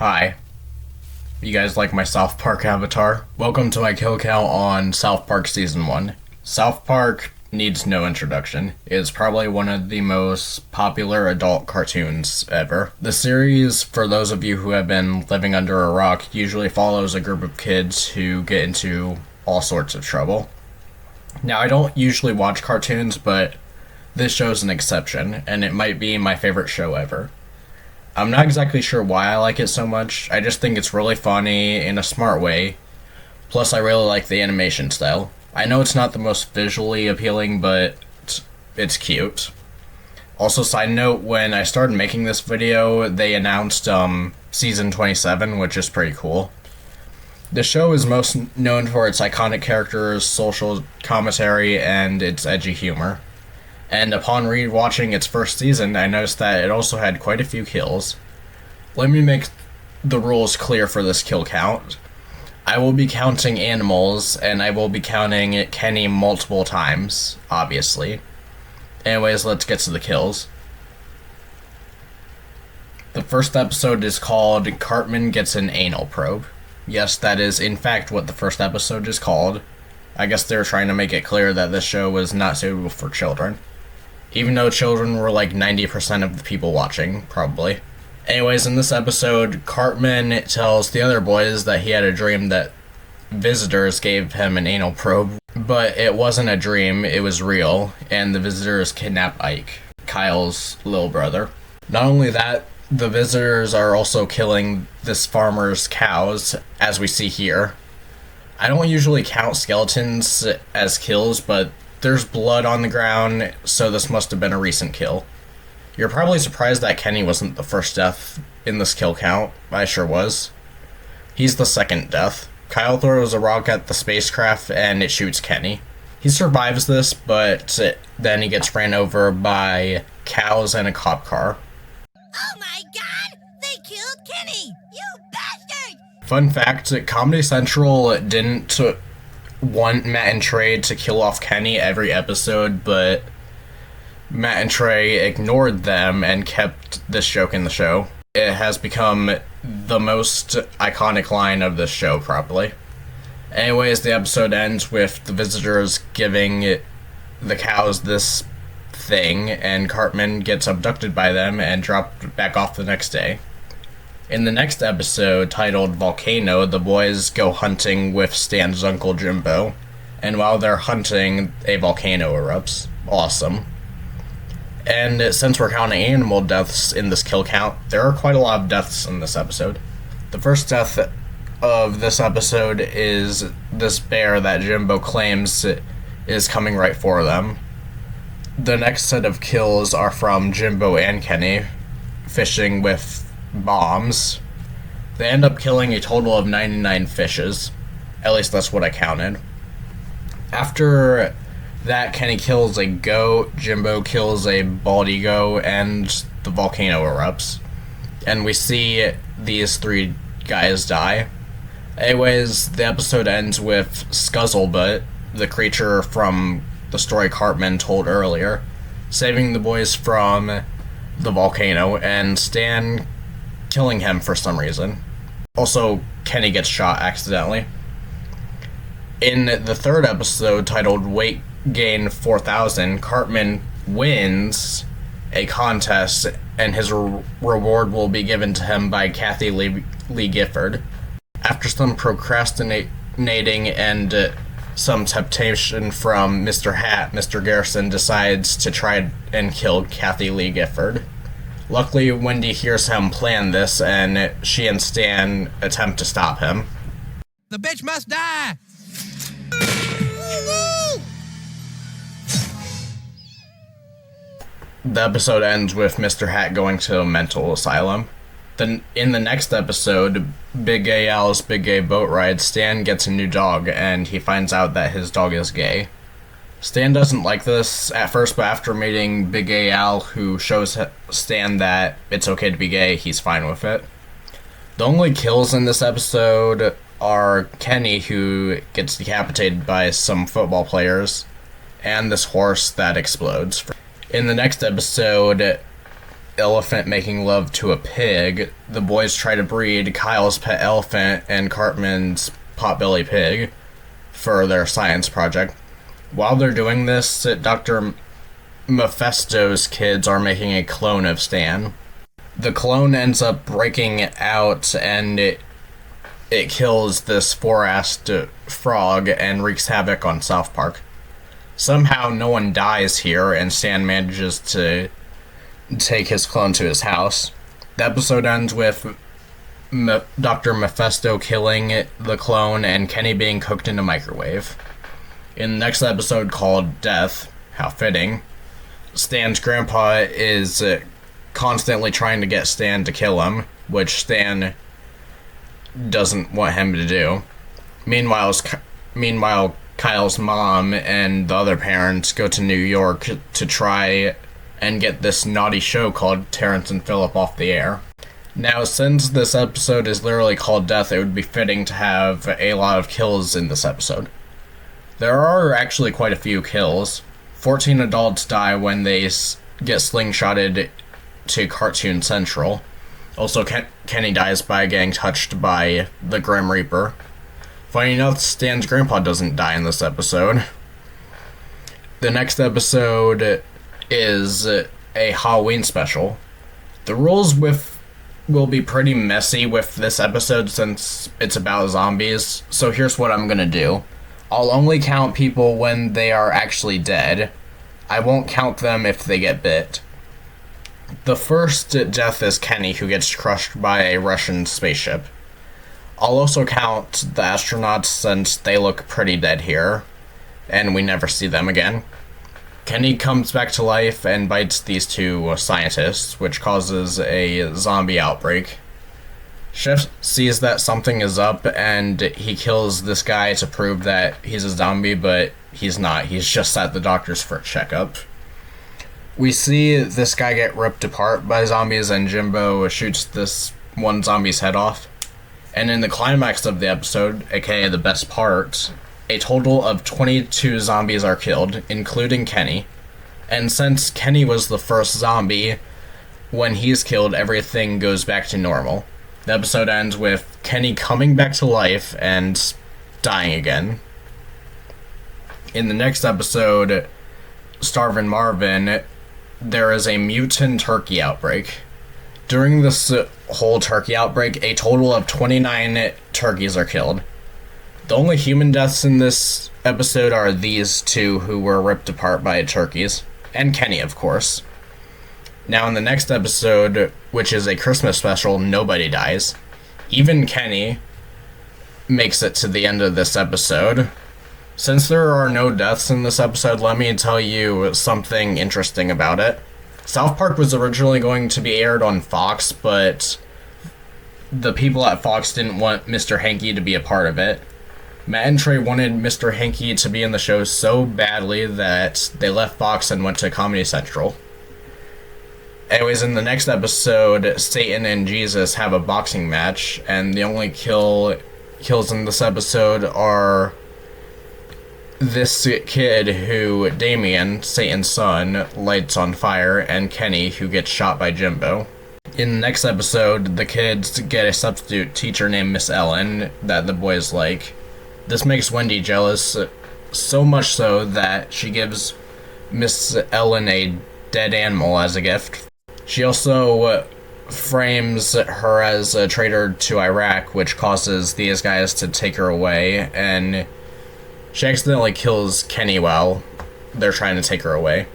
Hi. You guys like my South Park avatar? Welcome to my kill count on South Park Season 1. South Park needs no introduction. It is probably one of the most popular adult cartoons ever. The series, for those of you who have been living under a rock, usually follows a group of kids who get into all sorts of trouble. Now, I don't usually watch cartoons, but this show's an exception, and it might be my favorite show ever. I'm not exactly sure why I like it so much. I just think it's really funny in a smart way. Plus, I really like the animation style. I know it's not the most visually appealing, but it's cute. Also, side note, when I started making this video, they announced Season 27, which is pretty cool. The show is most known for its iconic characters, social commentary, and its edgy humor. And upon rewatching its first season, I noticed that it also had quite a few kills. Let me make the rules clear for this kill count. I will be counting animals, and I will be counting Kenny multiple times, obviously. Anyways, let's get to the kills. The first episode is called Cartman Gets an Anal Probe. Yes, that is in fact what the first episode is called. I guess they're trying to make it clear that this show was not suitable for children. Even though children were like 90% of the people watching, probably. Anyways, in this episode, Cartman tells the other boys that he had a dream that visitors gave him an anal probe, but it wasn't a dream, it was real, and the visitors kidnapped Ike, Kyle's little brother. Not only that, the visitors are also killing this farmer's cows, as we see here. I don't usually count skeletons as kills, but there's blood on the ground, so this must have been a recent kill. You're probably surprised that Kenny wasn't the first death in this kill count. I sure was. He's the second death. Kyle throws a rock at the spacecraft and it shoots Kenny. He survives this, but then he gets ran over by cows and a cop car. Oh my god! They killed Kenny! You bastard! Fun fact, Comedy Central didn't want Matt and Trey to kill off Kenny every episode, but Matt and Trey ignored them and kept this joke in the show. It has become the most iconic line of this show, probably. Anyways, the episode ends with the visitors giving the cows this thing, and Cartman gets abducted by them and dropped back off the next day. In the next episode, titled Volcano, the boys go hunting with Stan's Uncle Jimbo, and while they're hunting, a volcano erupts. Awesome. And since we're counting animal deaths in this kill count, there are quite a lot of deaths in this episode. The first death of this episode is this bear that Jimbo claims is coming right for them. The next set of kills are from Jimbo and Kenny, fishing with bombs. They end up killing a total of 99 fishes. At least that's what I counted. After that, Kenny kills a goat, Jimbo kills a bald ego, and the volcano erupts. And we see these three guys die. Anyways, the episode ends with Scuzzlebutt, the creature from the story Cartman told earlier, saving the boys from the volcano, and Stan killing him for some reason. Also, Kenny gets shot accidentally. In the third episode, titled Weight Gain 4000, Cartman wins a contest, and his reward will be given to him by Kathy Lee Gifford. After some procrastinating and some temptation from Mr. Hat, Mr. Garrison decides to try and kill Kathy Lee Gifford. Luckily, Wendy hears him plan this, and she and Stan attempt to stop him. The bitch must die! The episode ends with Mr. Hat going to a mental asylum. Then, in the next episode, Big Gay Al's Big Gay Boat Ride, Stan gets a new dog, and he finds out that his dog is gay. Stan doesn't like this at first, but after meeting Big Gay Al, who shows Stan that it's okay to be gay, he's fine with it. The only kills in this episode are Kenny, who gets decapitated by some football players, and this horse that explodes. In the next episode, elephant making love to a pig, the boys try to breed Kyle's pet elephant and Cartman's potbelly pig for their science project. While they're doing this, Dr. Mephisto's kids are making a clone of Stan. The clone ends up breaking out and it kills this four-assed frog and wreaks havoc on South Park. Somehow no one dies here and Stan manages to take his clone to his house. The episode ends with Dr. Mephisto killing the clone and Kenny being cooked in a microwave. In the next episode called Death, how fitting, Stan's grandpa is constantly trying to get Stan to kill him, which Stan doesn't want him to do. Meanwhile, Kyle's mom and the other parents go to New York to try and get this naughty show called Terrence and Phillip off the air. Now, since this episode is literally called Death, it would be fitting to have a lot of kills in this episode. There are actually quite a few kills. 14 adults die when they get slingshotted to Cartoon Central. Also, Kenny dies by getting touched by the Grim Reaper. Funny enough, Stan's grandpa doesn't die in this episode. The next episode is a Halloween special. The rules will be pretty messy with this episode since it's about zombies, so here's what I'm gonna do. I'll only count people when they are actually dead. I won't count them if they get bit. The first death is Kenny, who gets crushed by a Russian spaceship. I'll also count the astronauts since they look pretty dead here, and we never see them again. Kenny comes back to life and bites these two scientists, which causes a zombie outbreak. Chef sees that something is up and he kills this guy to prove that he's a zombie, but he's not. He's just at the doctor's for a checkup. We see this guy get ripped apart by zombies and Jimbo shoots this one zombie's head off. And in the climax of the episode, aka the best part, a total of 22 zombies are killed, including Kenny. And since Kenny was the first zombie, when he's killed, everything goes back to normal. The episode ends with Kenny coming back to life and dying again. In the next episode, Starvin' Marvin, there is a mutant turkey outbreak. During this whole turkey outbreak, a total of 29 turkeys are killed. The only human deaths in this episode are these two who were ripped apart by turkeys, and Kenny, of course. Now in the next episode, which is a Christmas special, nobody dies. Even Kenny makes it to the end of this episode. Since there are no deaths in this episode, let me tell you something interesting about it. South Park was originally going to be aired on Fox, but the people at Fox didn't want Mr. Hanky to be a part of it. Matt and Trey wanted Mr. Hanky to be in the show so badly that they left Fox and went to Comedy Central. Anyways, in the next episode, Satan and Jesus have a boxing match, and the only kills in this episode are this kid who Damien, Satan's son, lights on fire, and Kenny, who gets shot by Jimbo. In the next episode, the kids get a substitute teacher named Miss Ellen that the boys like. This makes Wendy jealous, so much so that she gives Miss Ellen a dead animal as a gift. She also frames her as a traitor to Iraq, which causes these guys to take her away, and she accidentally kills Kenny while they're trying to take her away.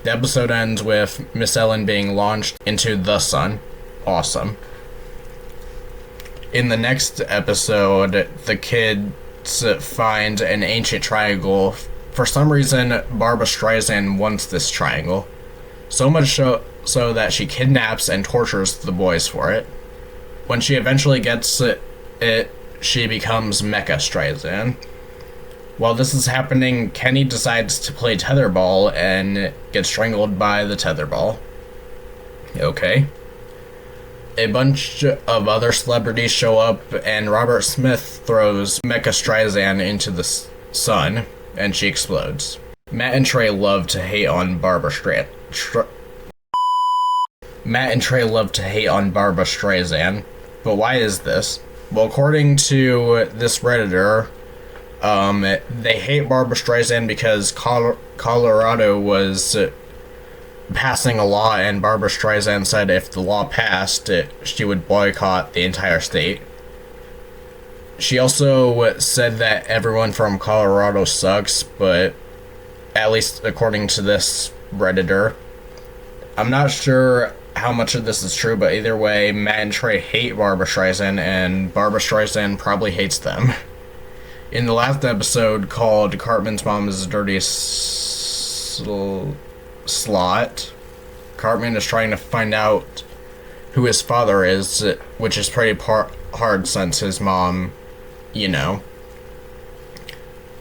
The episode ends with Miss Ellen being launched into the sun. Awesome. In the next episode, the kids find an ancient triangle. For some reason, Barbra Streisand wants this triangle. So much so that she kidnaps and tortures the boys for it. When she eventually gets it, she becomes Mecha-Streisand. While this is happening, Kenny decides to play tetherball and gets strangled by the tetherball. Okay. A bunch of other celebrities show up, and Robert Smith throws Mecha-Streisand into the sun, and she explodes. Matt and Trey love to hate on Barbra Streisand. Matt and Trey love to hate on Barbara Streisand. But why is this? Well, according to this Redditor, they hate Barbara Streisand because Colorado was passing a law, and Barbara Streisand said if the law passed, she would boycott the entire state. She also said that everyone from Colorado sucks, but at least according to this Redditor, I'm not sure how much of this is true, but either way, Matt and Trey hate Barbara Streisand, and Barbara Streisand probably hates them. In the last episode called Cartman's Mom is a Dirty Slot, Cartman is trying to find out who his father is, which is pretty hard since his mom, you know.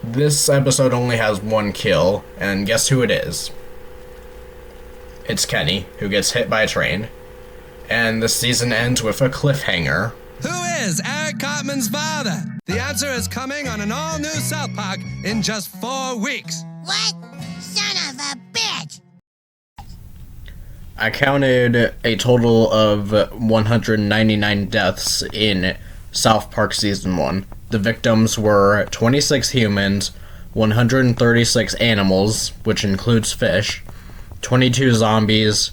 This episode only has one kill, and guess who it is? It's Kenny, who gets hit by a train. And the season ends with a cliffhanger. Who is Eric Cartman's father? The answer is coming on an all-new South Park in just 4 weeks. What? Son of a bitch! I counted a total of 199 deaths in South Park Season 1. The victims were 26 humans, 136 animals, which includes fish, 22 zombies,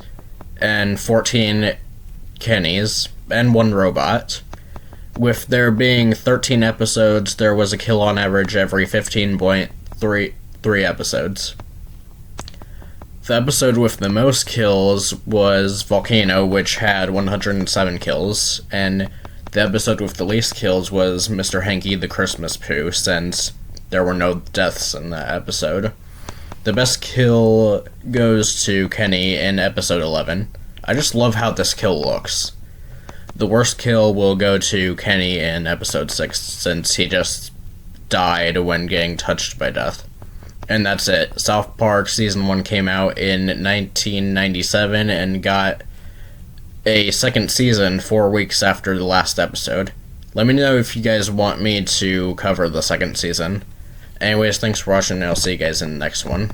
and 14 Kennys, and 1 robot. With there being 13 episodes, there was a kill on average every 15.3 episodes. The episode with the most kills was Volcano, which had 107 kills, and the episode with the least kills was Mr. Hanky the Christmas Pooh, since there were no deaths in that episode. The best kill goes to Kenny in episode 11. I just love how this kill looks. The worst kill will go to Kenny in episode 6, since he just died when getting touched by death. And that's it. South Park Season 1 came out in 1997 and got a second season 4 weeks after the last episode. Let me know if you guys want me to cover the second season. Anyways, thanks for watching, and I'll see you guys in the next one.